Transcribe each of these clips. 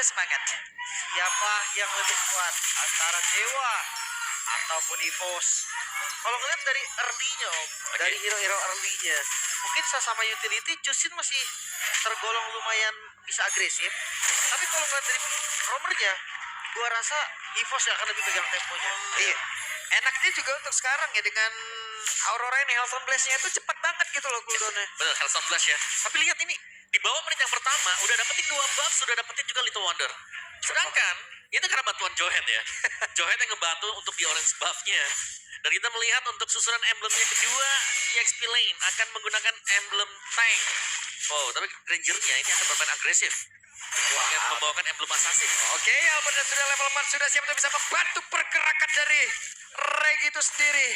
ada semangatnya. Siapa yang lebih kuat antara Dewa ataupun EVOS? Kalau ngeliat dari early-nya Om, dari hero-hero early-nya, mungkin sama utility Chusin masih tergolong lumayan bisa agresif. Tapi kalau ngeliat dari roamernya, gua rasa EVOS yang akan lebih pegang temponya. Iya. Enaknya juga untuk sekarang ya dengan Aurora ini Hellstorm Blast-nya itu cepat banget gitu loh cooldown-nya. Bener, Hellstorm Blast ya. Tapi lihat ini, di bawah menit yang pertama udah dapetin 2 buff, sudah dapetin juga Little Wonder. Sedangkan itu karena bantuan Johet ya. Johet yang ngebantu untuk di orange buff-nya. Dan kita melihat untuk susunan emblemnya kedua, EXP Lane akan menggunakan emblem tank. Oh, tapi Ranger-nya ini akan bermain agresif. Yang membawakan emblem assassin. Oke, Albert sudah level 4 sudah siap untuk bisa membantu pergerakan dari Regi itu sendiri.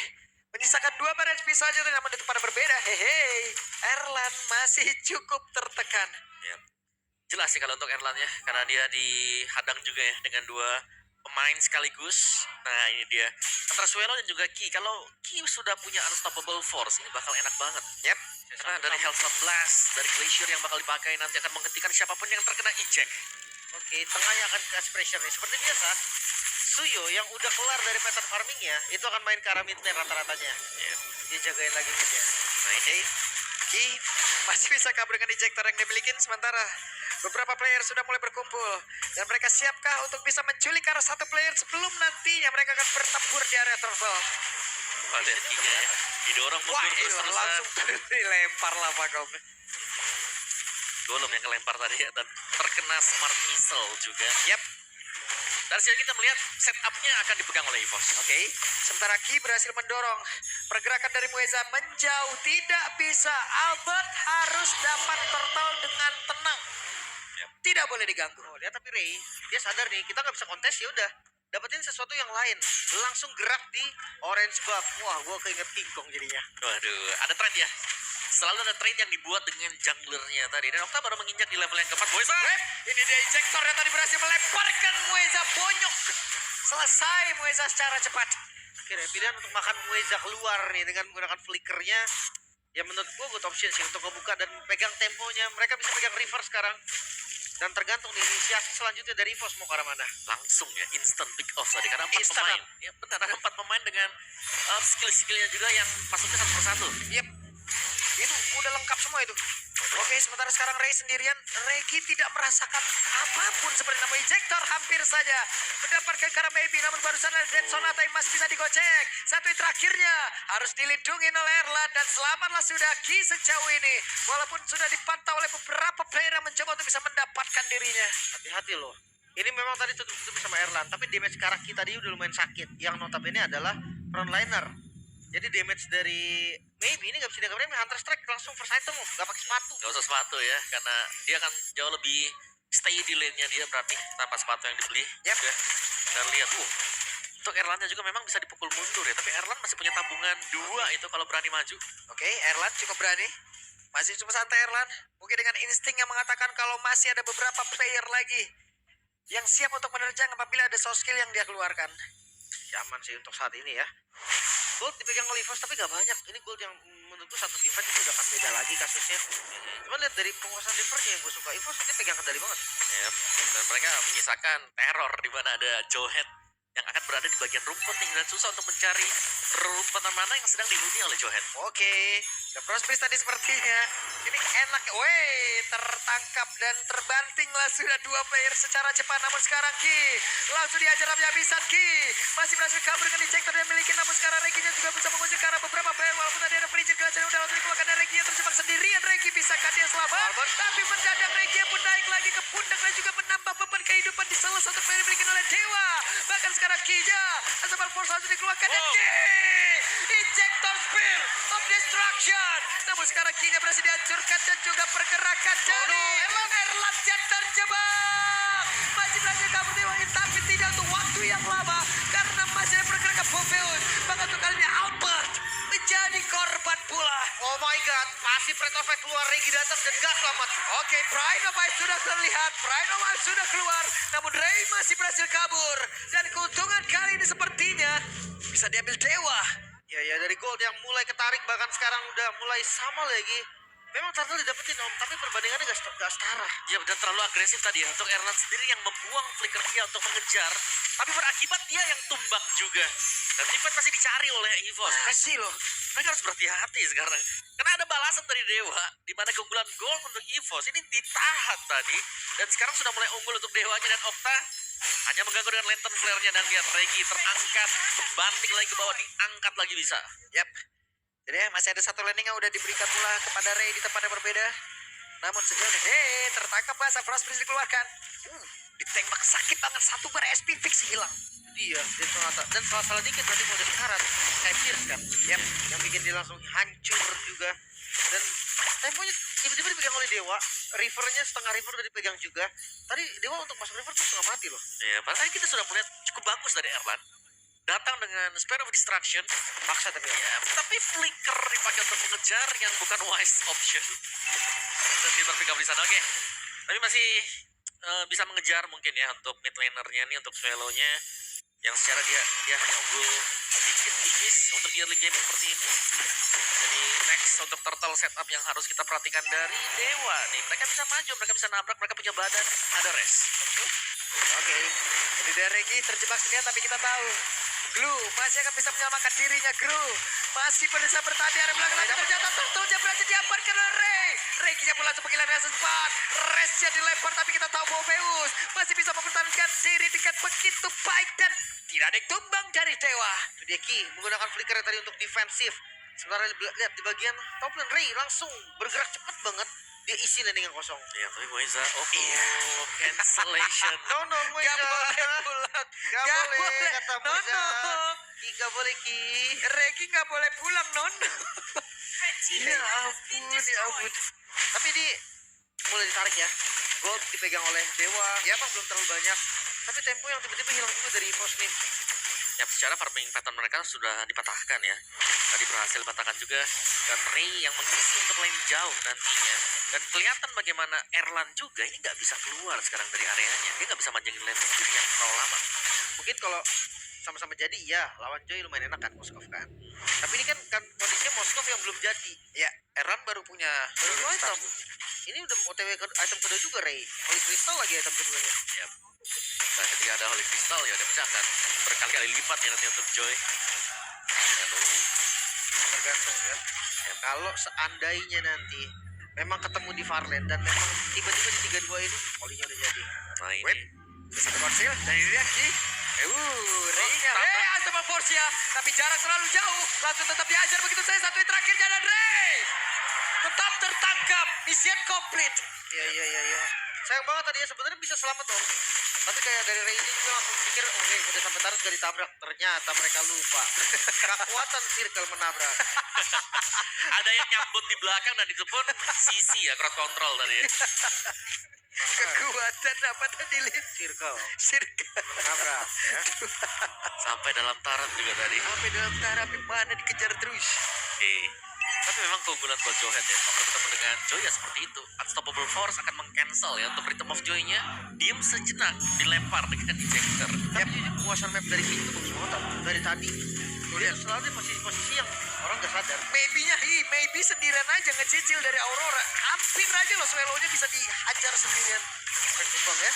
Menyisakan 2 bar HP saja namun itu pada berbeda. Hehe, Erlan masih cukup tertekan. Ya. Jelas sih kalau untuk Erlan ya, karena dia dihadang juga ya dengan 2 pemain sekaligus. Nah ini dia antara Suelo dan juga Ki. Kalau Ki sudah punya unstoppable force, ini bakal enak banget. Yep. Karena dari Hellstorm Blast, dari Glacier yang bakal dipakai nanti akan menghentikan siapapun yang terkena eject. Oke, tengahnya akan kasih pressure nih. Seperti biasa, Suyo yang udah kelar dari pattern farmingnya, itu akan main ke arah mid lane rata-ratanya. Yeah. Dia jagain lagi midnya. Oke, Ki masih bisa kabur dengan ejector yang dimiliki, sementara beberapa player sudah mulai berkumpul. Dan mereka siapkah untuk bisa menculik arah satu player sebelum nantinya mereka akan bertempur di area turtle. Oh, lihat Ki-nya ya, didorong Wah, mundur terus-terusan. langsung dilempar lah Pak Kom. Golem yang kelempar tadi ya, dan terkena smart missile juga. Yap. Dari sini kita melihat setupnya akan dipegang oleh EVOS. Oke, sementara Ki berhasil mendorong pergerakan dari Mueza menjauh. Tidak bisa, Albert harus dapat turtle dengan tenang. Yap. Tidak boleh diganggu. Oh, lihat tapi Ray, dia sadar nih, kita nggak bisa kontes ya udah. Dapetin sesuatu yang lain, langsung gerak di orange buff. Wah, gua keinget King Kong jadinya. Waduh, ada trade ya. Selalu ada trade yang dibuat dengan junglernya tadi. Dan Okta baru menginjak di level yang keempat. Mueza! Ini dia ejector yang tadi berhasil melemparkan Mueza bonyok. Selesai Mueza secara cepat. Akhirnya pilihan untuk makan Mueza keluar nih dengan menggunakan flickernya. Ya menurut gua good option sih untuk membuka dan pegang temponya. Mereka bisa pegang river sekarang. Dan tergantung nih inisiasi selanjutnya dari EVOS mau ke arah mana. Langsung ya, instant pick off tadi. Karena 4 Instant pemain. Ya benar, ada 4 pemain dengan skill-skillnya juga yang masuknya satu persatu. Yep. Itu udah lengkap semua itu. Oke, sementara sekarang Ray sendirian. Regi tidak merasakan apapun seperti nama ejector. Hampir saja mendapatkan karena maybe, namun barusan ada Dead Sonata yang masih bisa digocek. Satu terakhirnya harus dilindungi oleh Erlan. Dan selamatlah sudah Ki sejauh ini. Walaupun sudah dipantau oleh beberapa player yang mencoba untuk bisa mendapatkan dirinya. Hati-hati loh. Ini memang tadi tutup-tutup sama Erlan, tapi damage Karaki tadi udah lumayan sakit. Yang notabene adalah frontliner. Jadi damage dari maybe ini nggak bisa dianggap remeh. Hunter Strike langsung first item loh, nggak pakai sepatu. Gak usah sepatu ya, karena dia akan jauh lebih stay di lane-nya dia berarti tanpa sepatu yang dibeli. Yep. Juga. Dan lihat, untuk Erlannya juga memang bisa dipukul mundur ya. Tapi Erlan masih punya tabungan 2 itu kalau berani maju. Oke, Erlan cukup berani. Masih cukup santai Erlan. Mungkin dengan insting yang mengatakan kalau masih ada beberapa player lagi yang siap untuk menerjang apabila ada soft skill yang dia keluarkan. Aman sih untuk saat ini ya. Gold dipegang oleh EVOS tapi nggak banyak. Ini gold yang menurutku satu team fight itu udah akan beda lagi kasusnya. Cuman lihat dari penguasaan rivernya yang gue suka, EVOS ini pegang kendali banget. Ya, dan mereka menyisakan teror di mana ada Johet yang akan berada di bagian rumput nih, dan susah untuk mencari rumput mana yang sedang dihuni oleh Johet. Oke, The Prospers tadi sepertinya ini enak. Weh, tertangkap dan terbantinglah sudah 2 player secara cepat. Namun sekarang Ki langsung diajar habis-habisan. Ki masih berhasil kabur dengan ejector yang miliki. Namun sekarang Reginya juga bisa mengusir ke arah beberapa player. Walaupun tadi ada free jump yang udah langsung dikeluarkan dari Regia terjebak sendirian. Regi bisakah dia selamat? Tapi mendadak Regia pun naik lagi ke pundak dan juga menambah beban kehidupan di salah satu player dimiliki oleh Dewa. Bahkan sekarang Ki-nya Asabal Force langsung dikeluarkan dan Ki ejector spear of destruction. Namun sekarang Ki-nya berhasil dihancurkan dan juga pergerakan dari Erlan yang terjebak. Masih berhasil kabur Dewa tapi tidak untuk waktu yang lama karena masih ada pergerakan Boveus. Bahkan untuk kali ini Albert menjadi korban pula. Oh my god, pasif red of keluar, Regi datang dan gak selamat. Oke, Pride of Ice sudah terlihat. Pride of Ice sudah keluar. Namun Ray masih berhasil kabur. Dan keuntungan kali ini sepertinya bisa diambil Dewa. Ya dari gold yang mulai ketarik bahkan sekarang udah mulai sama lagi. Memang turtle didapetin Om, tapi perbandingannya gak setara. Ya, dan terlalu agresif tadi ya. Untuk Erlan sendiri yang membuang flicker dia untuk mengejar. Tapi berakibat dia yang tumbang juga. Dan Tivet masih dicari oleh EVOS. Masih loh. Mereka harus berhati-hati sekarang. Karena ada balasan dari Dewa. Di mana keunggulan gold untuk EVOS ini ditahan tadi. Dan sekarang sudah mulai unggul untuk Dewanya dan Okta. Hanya mengganggu dengan lantern flare-nya dan lihat Regi terangkat. Banting lagi ke bawah, diangkat lagi bisa. Yap. Jadi ya, masih ada satu landing yang udah diberikan pula kepada Ray di tempat yang berbeda. Namun sejauh ini, tertangkap bahasa Frost Prince dikeluarkan. Ditembak sakit banget, satu bar SP fix hilang. Dia dan salah dikit berarti mau sekarat kayak Pierce kan. Yap. Yang bikin dia langsung hancur juga. Dan temponya tiba-tiba dipegang oleh Dewa. Rivernya setengah river udah dipegang juga. Tadi Dewa untuk masuk river tuh setengah mati loh. Ya, padahal kita sudah melihat cukup bagus dari Erlan. Datang dengan Spare of Distraction. Maksa tapi Ya, tapi flicker dipakai untuk mengejar yang bukan wise option. Dan dia berpick up di sana. Oke. Tapi masih bisa mengejar mungkin ya untuk mid lanernya nih, untuk Swallow-nya. Yang secara dia hanya unggul sedikit tipis untuk di early game seperti ini. Jadi next untuk turtle setup yang harus kita perhatikan dari Dewa nih. Mereka bisa maju, mereka bisa nabrak, mereka punya badan, ada rest. Oke. Jadi dari Regi terjebak sendirian, tapi kita tahu Glue masih akan bisa menyelamatkan dirinya. Glue masih berusaha bertahan di area belakang, tapi ternyata turtle-nya berhasil diamankan oleh Ray. Regi-nya pun langsung penghilangan sempat. Restnya dilempar, tapi kita tahu Morpheus masih bisa mempertahankan diri dengan begitu baik dan tidak ada yang tumbang dari Dewa. itu dia Ki menggunakan flicker tadi untuk defensif. Sementara lihat di bagian top lane Ray langsung bergerak cepat banget. Dia isi landing yang kosong. Ya, tapi Moiza, cancellation. No, Moiza. Gak boleh pulang. Gak boleh, kata No, Moiza. no. Ki gak boleh Ki. Regi gak boleh pulang, non. Ya ampun. Tapi di mulai ditarik ya. Gold dipegang oleh Dewa. Ya emang belum terlalu banyak. Tapi tempo yang tiba-tiba hilang juga dari EVOS nih. Ya, secara farming pattern mereka sudah dipatahkan ya. Tadi berhasil dipatahkan juga. Dan Ray yang mengisi untuk lane jauh nantinya. Dan kelihatan bagaimana Erlan juga ini nggak bisa keluar sekarang dari areanya. Dia nggak bisa manjangin lane sendirian terlalu lama. Mungkin kalau sama-sama jadi ya lawan Joy lumayan enak kan Moskov kan. Tapi ini kan kondisinya Moskov yang belum jadi. Ya, Erlan baru punya Baru item. Ini udah OTW ke item kedua juga Ray. Holy Crystal lagi item keduanya. Ya. Nah, ketika ada Holy Crystal ya dia pecahkan berkali-kali lipat ya nanti untuk Joy. Aduh. Tergantung ya. Kalau seandainya nanti memang ketemu di Farland dan memang tiba-tiba di 32 ini Holy-nya udah jadi. Nah, ini. Wait. Satu konsil dari Regi. Ray-nya. Astagfirullah Forsia. Tapi jarak terlalu jauh. Langsung tetap diajar begitu saja. Satu yang terakhirnya dan Ray tetap tertangkap. Mission complete. Iya. Sayang banget tadi ya sebenarnya bisa selamat Om. Tapi kayak dari Ray ini juga langsung pikir oke udah sampai taruh gak ditabrak. Ternyata mereka lupa. Kekuatan circle menabrak. Ada yang nyambut di belakang dan itu pun CC ya, crowd control tadi ya. Kekuatan apa tadi, Lin? Circle Sirka. menabrak ya. Sampai dalam taraf juga tadi. Sampai dalam taraf yang mana dikejar terus. Tapi memang keunggulan buat Johan ya. Kalau bertemu dengan Joy ya seperti itu. Unstoppable Force akan meng-cancel ya. Untuk Rhythm of Joy-nya, diem sejenak, dilempar dengan ejector. Tapi jujur penguasaan map dari King itu bagus banget Om. Dari tadi. Dia selalu di posisi-posisi yang orang gak sadar. Maybe sendirian aja ngecicil dari Aurora. Hampir aja loh Swallow-nya bisa dihajar sendirian. Tumbang ya.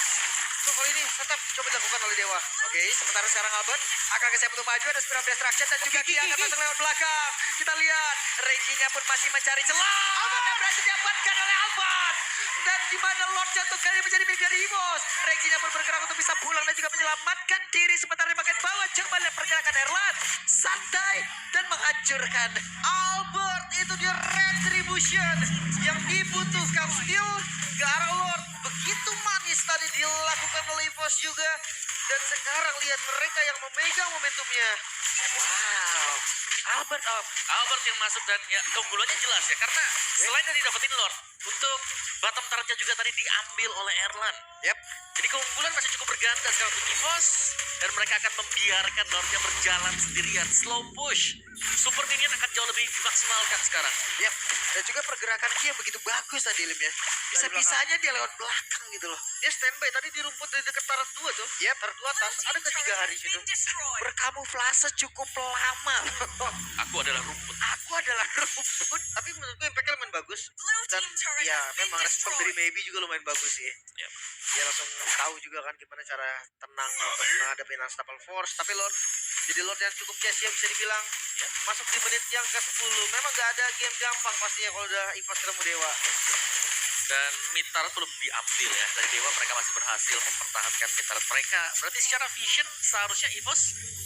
Tuh kali ini tetap coba dilakukan oleh Dewa. Oke, sementara sekarang Albert akan siap untuk maju, ada Spirit of Destruction dan juga Ki akan masuk lewat belakang. Kita lihat Reginya pun masih mencari celah. Albert yang berhasil diamankan oleh Albert. Dan di mana Lord jatuh kali menjadi milik dari Imos. Reginya pun bergerak untuk bisa pulang dan juga menyelamatkan diri sementara di bagian bawah. Coba lihat pergerakan Erlan santai dan menghancurkan. Albert itu dia retribution yang dibutuhkan still ke arah Lord. Begitu manis tadi dilakukan oleh EVOS juga. Dan sekarang lihat mereka yang memegang momentumnya. Wow. Albert yang masuk dan ya keunggulannya jelas ya. Karena selain dari dapetin Lord, untuk bottom turret-nya juga tadi diambil oleh Erlan. Yap. Jadi keunggulan masih cukup berganda sekarang untuk EVOS. Dan mereka akan membiarkan Lordnya berjalan sendirian. Slow push. Super minion akan jauh lebih dimaksimalkan sekarang. Yap. Dan juga pergerakan Ki yang begitu bagus tadi Lim ya. Bisa-bisanya dia lewat belakang gitu loh. Dia standby tadi di rumput di dekat taras 2 tuh. Yap. Taras 2 atas. Ada ke 3 hari situ. Berkamuflase cukup lama. Aku adalah rumput. Aku adalah rumput. Tapi menurutku impact-nya lumayan bagus. bagus. Dan ya memang respon dari Maybe juga lumayan bagus sih. Yap. Dia langsung tahu juga kan gimana cara tenang untuk menghadapi Unstoppable Force. Tapi Lord jadi Lord yang cukup chess ya bisa dibilang. Masuk di menit yang ke-10. Memang gak ada game gampang pastinya kalau udah EVOS ketemu Dewa. Dan mid turret belum diambil ya. Dari Dewa mereka masih berhasil mempertahankan mid turret mereka. Berarti secara vision seharusnya EVOS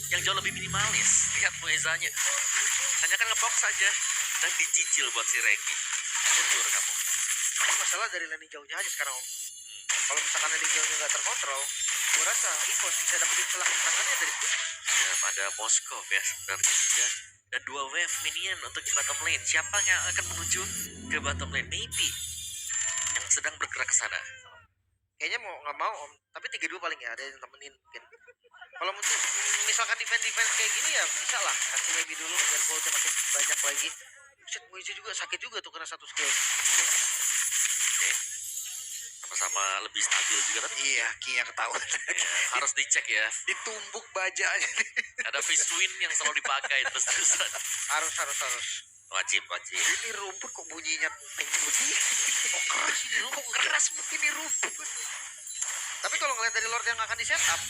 yang jauh lebih minimalis. Lihat Muezanya. Hanya kan ngebox saja. Dan dicicil buat si Regi. Mundur kamu. Ini masalah dari landing jauhnya aja sekarang Om. Kalau misalkan landing jauhnya gak terkontrol, gue rasa EVOS bisa dapetin celah kemenangannya dari situ. Ya, ada Moskov ya sebenarnya juga. Dan 2 wave minion untuk di bottom lane. Siapa yang akan menuju ke bottom lane? Maybe yang sedang bergerak ke sana. Kayaknya mau nggak mau Om, tapi 3-2 paling ya ada yang temenin mungkin. Kalau misalkan defense kayak gini ya bisa lah kasih Maybe dulu biar goldnya makin banyak lagi. Shit, Moise juga sakit juga tuh kena satu skill. Oke. Sama-sama lebih stabil juga tapi Iya, Ki yang ketahuan. ya, harus dicek ya. Ditumbuk bajanya. Ada face twin yang selalu dipakai terus-terusan. Harus. Wajib. Ini rumput kok bunyinya teng begini. Kok keras ini lu? Kok keras begini rumput. Tapi kalau ngeliat dari Lord yang akan di setup,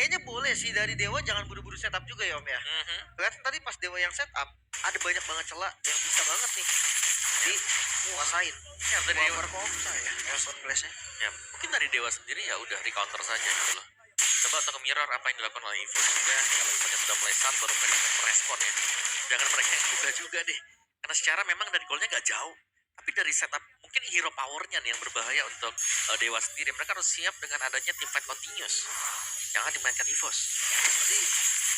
kayaknya boleh sih dari Dewa jangan buru-buru setup juga ya Om ya. Kelihatan tadi pas Dewa yang setup, ada banyak banget celah yang bisa banget nih dikuasain. Ya, dari Dewa, Berkomsa ya, Elson Glass-nya. ya, mungkin dari Dewa sendiri ya udah di counter saja gitu loh. Coba untuk mirror apa yang dilakukan oleh Evo juga. Kalau misalnya sudah mulai start baru mereka merespon ya. Jangan mereka yang buka juga deh. Karena secara memang dari goalnya gak jauh. Tapi dari setup mungkin hero powernya nih yang berbahaya untuk Dewa sendiri. Mereka harus siap dengan adanya teamfight continuous yang akan dimainkan EVOS. Jadi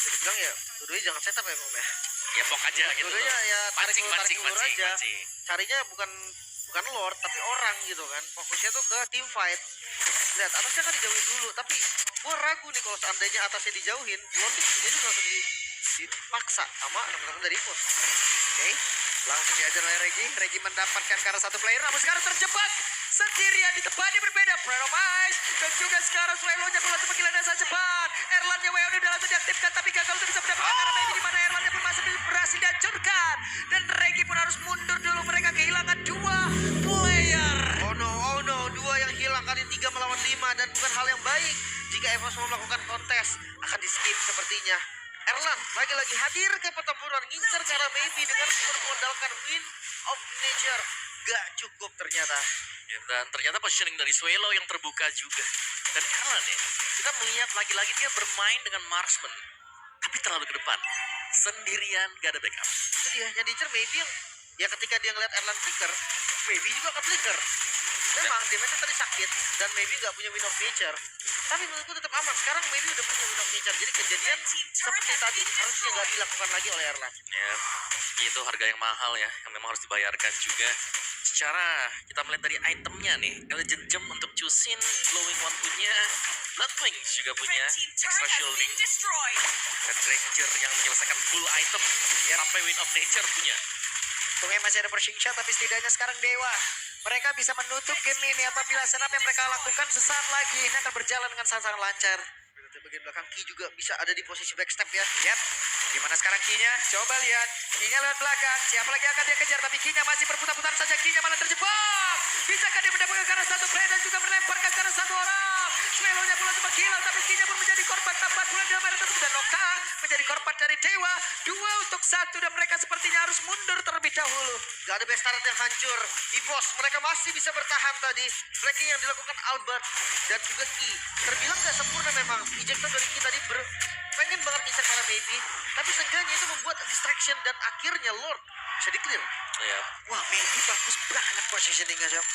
bisa dibilang ya, dua-duanya jangan setup ya Om ya. Ya pok aja gitu loh. Dua-duanya ya tarik Pancing. ulur aja. Carinya bukan Lord tapi orang gitu kan. Fokusnya tuh ke team fight. Lihat atasnya kan dijauhin dulu, tapi gua ragu nih kalau seandainya atasnya dijauhin, Lord itu jadi langsung dipaksa sama teman-teman dari EVOS. Oke, langsung diajar oleh Regi mendapatkan karena satu player, namun sekarang terjebak sendirian di tempat yang berbeda. Prayer of Ice dan juga sekarang Swelo-nya keluar untuk panggilan dasar cepat. Erlannya WO udah langsung diaktifkan, tapi gagal untuk bisa mendapatkan karena Maybe di mana Erlannya pun masih berhasil dihancurkan. Dan Regi pun harus mundur dulu, mereka kehilangan 2 player. Oh no, 2 yang hilang kali 3 melawan 5 dan bukan hal yang baik jika EVOS mau melakukan kontes akan di skip sepertinya. Erlan lagi-lagi hadir ke pertempuran ngincer ke arah Maybe dengan bermodalkan Wind of Nature. Gak cukup ternyata. Ya, dan ternyata positioning dari Swelo yang terbuka juga. Dan Erlan ya, kita melihat lagi-lagi dia bermain dengan marksman. Tapi terlalu ke depan. Sendirian, gak ada backup. Itu dia yang diincer Maybe yang ya ketika dia ngeliat Erlan flicker, Maybe juga akan flicker. Memang damage tadi sakit dan Maybe gak punya Wind of Nature. Tapi menurutku tetap aman. Sekarang Maybe udah punya Wind of Nature. Jadi kejadian seperti tadi harusnya gak dilakukan lagi oleh Erlan. Ya, itu harga yang mahal ya, yang memang harus dibayarkan juga. Secara kita melihat dari itemnya nih, Legend Gem untuk Chusin, Glowing One punya, Bloodwing juga punya, Extra Shielding, dan Ranger yang menyelesaikan full item, ya sampai Wind of Nature punya. Untungnya masih ada pushing shot, tapi setidaknya sekarang Dewa mereka bisa menutup game ini apabila senap yang mereka lakukan sesaat lagi ini akan berjalan dengan sangat-sangat lancar. Di bagian belakang Ki juga bisa ada di posisi backstep ya. Yap, dimana sekarang Kinya? Coba lihat, Kinya lewat belakang. Siapa lagi akan dia kejar? Tapi Kinya masih berputar-putar saja. Kinya malah terjebak. Bisakah dia mendapatkan karena satu play dan juga melemparkan karena satu orang? Swelo-nya pula sempat hilang, tapi Kinya pun menjadi korban tambahan pula dalam area tersebut. Dan Noka menjadi korban dari Dewa. 2-1 dan mereka sepertinya harus mundur terlebih dahulu. Gak ada best start yang hancur. EVOS mereka masih bisa bertahan tadi. Flanking yang dilakukan Albert dan juga Ki. Terbilang gak sempurna memang. Ejector dari Ki tadi pengen banget ngincer karena Maybe. Tapi seenggaknya itu membuat distraction dan akhirnya Lord bisa di-clear. Ya, Wah, Maybe bagus banget positioningnya, Sob.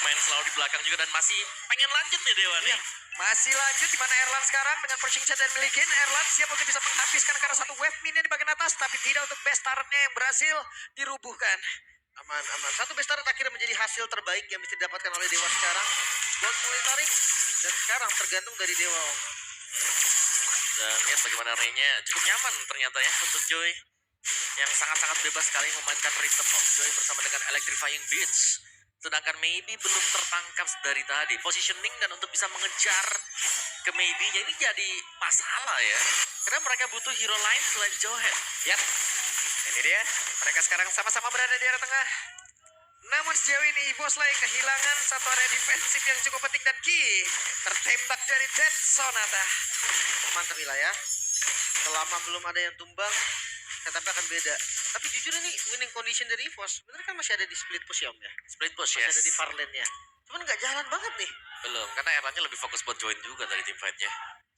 main selalu di belakang juga dan masih pengen lanjut nih Dewa nih. Masih lanjut di mana Erlan sekarang dengan pushing shot dan milikin. Erlan siap untuk bisa menghabiskan karena satu wave minion di bagian atas, tapi tidak untuk best turret-nya yang berhasil dirubuhkan. Aman. Satu best start akhirnya menjadi hasil terbaik yang bisa didapatkan oleh Dewa sekarang. Gold mulai tarik dan sekarang tergantung dari Dewa. Dan lihat bagaimana Ray-nya cukup nyaman ternyata ya untuk Joy. Yang sangat-sangat bebas sekali memainkan Rhythm of Joy bersama dengan Electrifying Beats. Sedangkan Maybe belum tertangkap dari tadi. Positioning dan untuk bisa mengejar ke Maybe-nya ini jadi masalah ya. Karena mereka butuh hero lain selain Johan. Yap, ini dia. Mereka sekarang sama-sama berada di area tengah. Namun sejauh ini EVOS lah yang kehilangan satu area defensif yang cukup penting dan Ki tertembak dari Dead Sonata. Mantap Ila ya. Selama belum ada yang tumbang, tetapi akan beda. Tapi jujur ini winning condition dari EVOS sebenarnya kan masih ada di split push ya Om ya. Split push, Masih yes. ada di far lane-nya. Cuman nggak jalan banget nih. Belum, karena Erlangnya lebih fokus buat join juga dari team fight-nya.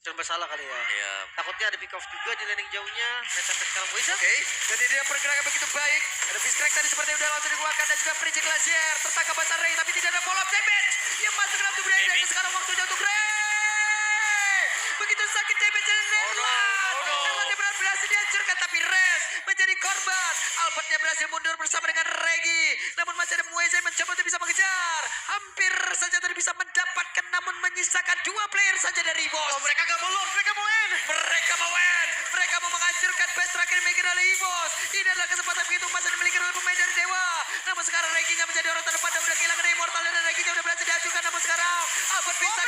Serba salah kali ya. Iya. Takutnya ada pick off juga di landing jauhnya. Nah sampai sekarang Moisa. Oke, dan dia pergerakan begitu baik. Ada Biskrek tadi seperti udah langsung dikeluarkan dan juga Frigid Glacier tertangkap besar Ray tapi tidak ada follow up damage yang masuk ke dalam tubuh Ray dan sekarang waktunya untuk Ray. Begitu sakit damage dari Nella. Nella berhasil dihancurkan tapi Res menjadi korban. Albertnya berhasil mundur bersama dengan Regi. Namun masih ada Moise yang mencoba untuk bisa mengejar. Hampir saja tadi bisa mendapatkan namun menyisakan 2 player saja dari EVOS. Oh mereka gak mau lock, mereka mau win. Mereka mau win. Mereka mau menghancurkan best terakhir yang dimiliki oleh EVOS. Ini adalah kesempatan begitu masih dimiliki oleh pemain dari Dewa. Namun sekarang Reginya menjadi orang terdepan dan udah kehilangan Immortal dan Reginya udah berhasil dihancurkan. Namun sekarang Albert bisa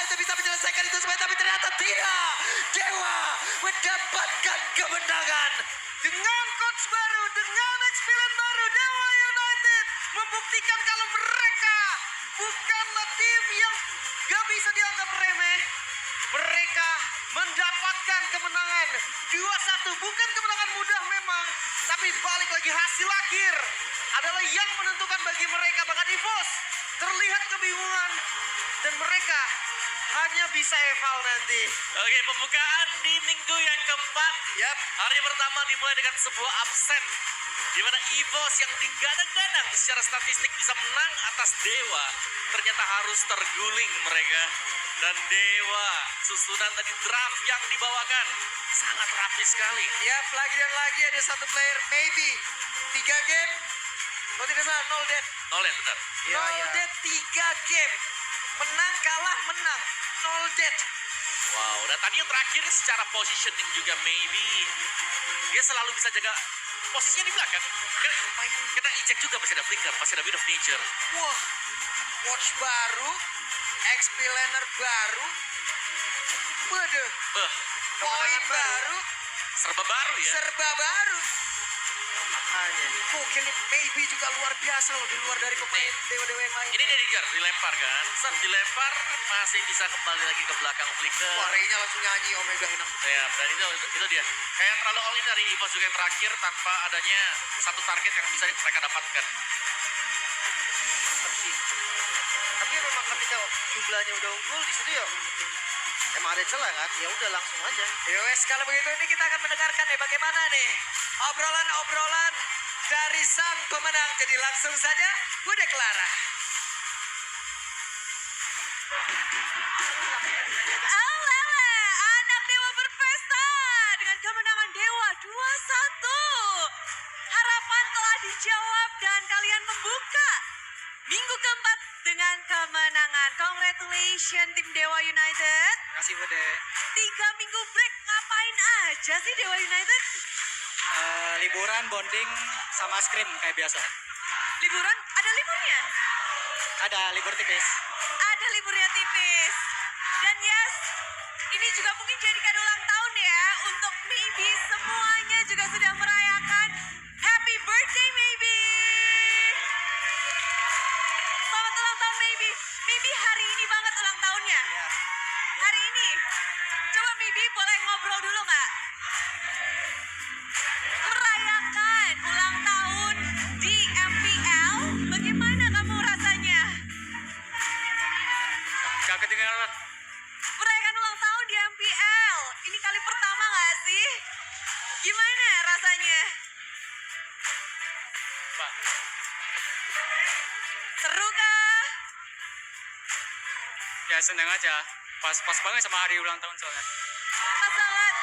itu bisa menyelesaikan itu semua tapi ternyata tidak. Dewa mendapatkan kemenangan. Dengan coach baru, dengan experience baru, Dewa United membuktikan kalau mereka bukanlah tim yang gak bisa dianggap remeh. Mereka mendapatkan kemenangan 2-1. Bukan kemenangan mudah memang, tapi balik lagi hasil akhir adalah yang menentukan bagi mereka. Bahkan EVOS terlihat kebingungan dan mereka hanya bisa eval nanti. Oke, pembukaan di minggu yang keempat. Yap. Hari pertama dimulai dengan sebuah upset di mana EVOS yang digadang-gadang secara statistik bisa menang atas Dewa ternyata harus terguling mereka. Dan Dewa susunan tadi draft yang dibawakan sangat rapi sekali. Yap, lagi dan lagi ada satu player maybe 3 game. Kalau tidak salah 0 dead. Nolen, benar. 0 dead 3 game. Menang kalah menang. 0 dead. Wow, dan tadi yang terakhir secara positioning juga maybe dia selalu bisa jaga posisinya di belakang. Kita eject juga masih ada flicker, masih ada Wind of Nature. Wah, watch baru, XP laner baru, waduh, poin baru, Serba baru ya. serba baru. Makanya. Mungkin maybe juga luar biasa loh di luar dari pemain dewa-dewa yang lain. Ini dia dikejar, dilempar kan. Saat dilempar masih bisa kembali lagi ke belakang flicker. Wah, Ray-nya langsung nyanyi Omega enak. Ya, dan itu dia. Kayak terlalu all in dari EVOS juga yang terakhir tanpa adanya satu target yang bisa mereka dapatkan. Tapi memang ketika jumlahnya udah unggul di situ ya emang ada celah kan, ya udah langsung aja. Yowes, kalau begitu ini kita akan mendengarkan nih bagaimana nih obrolan-obrolan dari sang pemenang. Jadi langsung saja Bude Clara. Alele, anak Dewa berpesta dengan kemenangan Dewa 2-1. Harapan telah dijawab dan kalian membuka minggu keempat dengan kemenangan. Congratulations tim Dewa United. Makasih Bude. 3 minggu break ngapain aja sih Dewa United? Liburan, bonding, sama scrim kayak biasa. Liburan? Ada liburnya? Ada libur tipis. Ada liburnya tipis. Dan yes, ini juga mungkin jadi kado ulang tahun ya untuk Maybe. Semuanya juga sudah merayakan happy birthday Maybe. Selamat ulang tahun Maybe. Maybe hari ini banget ulang tahunnya. Hari ini. Coba Maybe boleh ngobrol dulu nggak? Merayakan ulang tahun di MPL. Bagaimana kamu rasanya? Gak kedengaran. Merayakan ulang tahun di MPL. Ini kali pertama nggak sih? Gimana rasanya? Pak. Seru kah? Ya seneng aja. Pas banget sama hari ulang tahun soalnya. Pas banget.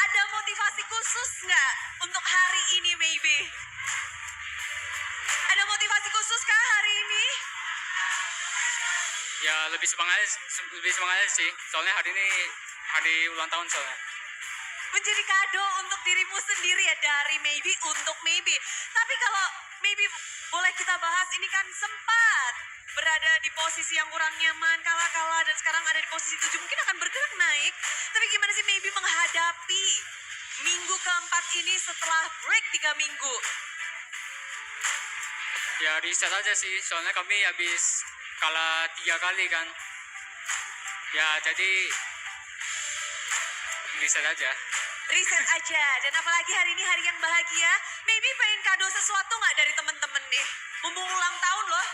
Ada motivasi khusus nggak untuk hari ini Maybe? Ada motivasi khusus kah hari ini? Ya lebih semangat sih. Soalnya hari ini hari ulang tahun soalnya. Menjadi kado untuk dirimu sendiri ya dari Maybe untuk Maybe. Tapi kalau Maybe boleh kita bahas, ini kan sempat berada di posisi yang kurang nyaman, kalah-kalah, dan sekarang ada di posisi 7, mungkin akan bergerak naik. Tapi gimana sih Maybe menghadapi minggu keempat ini setelah break 3 minggu? Ya riset aja sih, soalnya kami habis kalah 3 kali kan. Ya jadi riset aja. Riset aja. Dan apalagi hari ini hari yang bahagia. Maybe pengen kado sesuatu nggak dari temen-temen nih? Mumpung ulang tahun loh.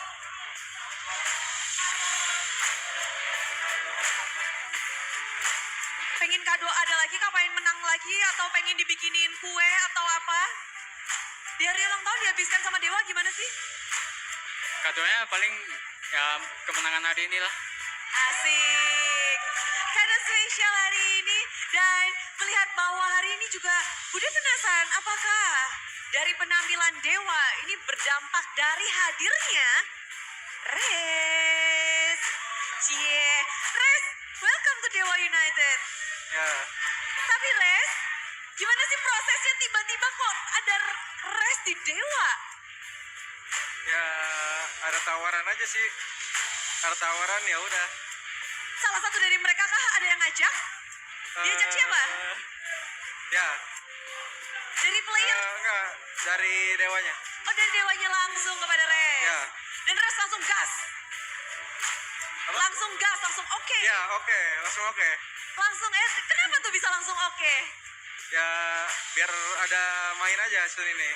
Pengen kado ada lagi kah? Pengen menang lagi? Atau pengen dibikinin kue atau apa? Di hari ulang tahun dihabiskan sama Dewa gimana sih? Kadonya paling ya kemenangan hari ini lah. Asik. Kado spesial hari ini. Dan melihat bahwa hari ini juga Bude penasaran apakah dari penampilan Dewa ini berdampak dari hadirnya Res. Cie. Res, welcome to Dewa United. Ya, Tapi Res, gimana sih prosesnya tiba-tiba kok ada Res di Dewa? ya ada tawaran aja sih. Ada tawaran ya udah. Salah satu dari mereka kah ada yang ngajak? Diajak siapa? Ya, Dari player? enggak dari dewanya. Oh dari Dewanya langsung kepada Res. Ya. Dan Res langsung gas. Apa? Langsung gas, langsung oke. Ya, oke, langsung oke. Langsung kenapa tuh bisa langsung oke? Ya, biar ada main aja season ini.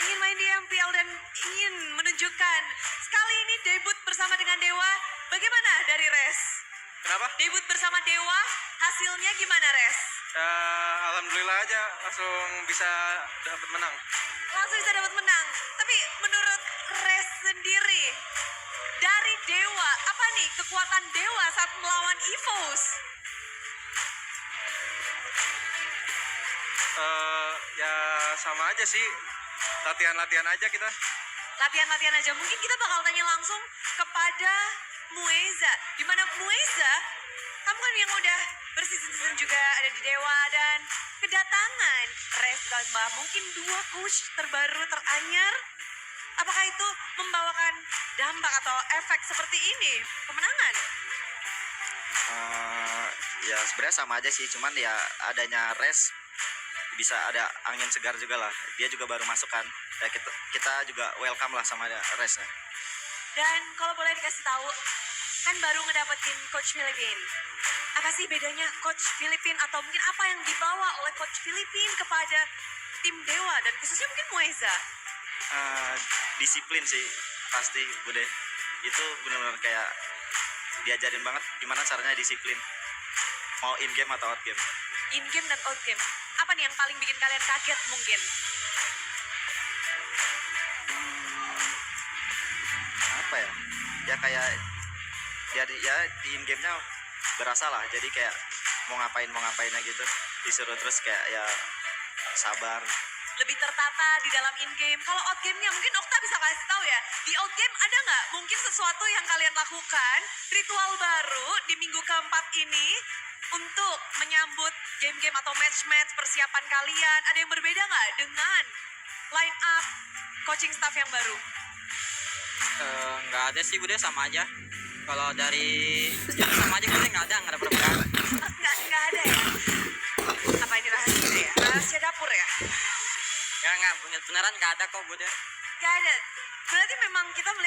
Ingin main di MPL dan ingin menunjukkan sekali ini debut bersama dengan Dewa. Bagaimana dari Res? Kenapa? Debut bersama Dewa, hasilnya gimana Res? Ya, alhamdulillah aja langsung bisa dapat menang. Langsung bisa dapat menang. Tapi menurut Res sendiri, dari Dewa, apa nih kekuatan Dewa saat melawan EVOS? Ya sama aja sih. Latihan-latihan aja kita. Latihan-latihan aja. Mungkin kita bakal tanya langsung kepada Mueza. Dimana Mueza, kamu kan yang udah berseason-season juga ada di Dewa dan kedatangan Res tambah mungkin 2 coach terbaru teranyar. Apakah itu membawakan dampak atau efek seperti ini? Kemenangan? Ya sebenarnya sama aja sih, cuman ya adanya Res bisa ada angin segar juga lah. Dia juga baru masuk kan, ya kita juga welcome lah sama Res ya. Dan kalau boleh dikasih tahu, kan baru ngedapetin coach Filipin. Apa sih bedanya coach Filipin atau mungkin apa yang dibawa oleh coach Filipin kepada tim Dewa dan khususnya mungkin Mueza? Disiplin sih pasti Bude. Itu benar-benar kayak diajarin banget gimana caranya disiplin. Mau in game atau out game. In game dan out game. Apa nih yang paling bikin kalian kaget mungkin? Apa ya? Ya kayak jadi ya di in game-nya berasa lah. Jadi kayak mau ngapain aja gitu. Disuruh terus kayak ya sabar. Lebih tertata di dalam in game. Kalau out game-nya mungkin Okta bisa kasih tahu ya. Di out game ada nggak mungkin sesuatu yang kalian lakukan ritual baru di minggu keempat ini untuk menyambut game-game atau match-match persiapan kalian? Ada yang berbeda nggak dengan line up coaching staff yang baru? Nggak ada sih Bude, sama aja. Kalau dari ya sama aja Bude, nggak ada perbedaan. Nggak ada ya. Apa ini rahasia ya? Rahasia dapur ya? Ya nggak, beneran nggak ada kok Bude. Nggak ada. Berarti memang kita melihat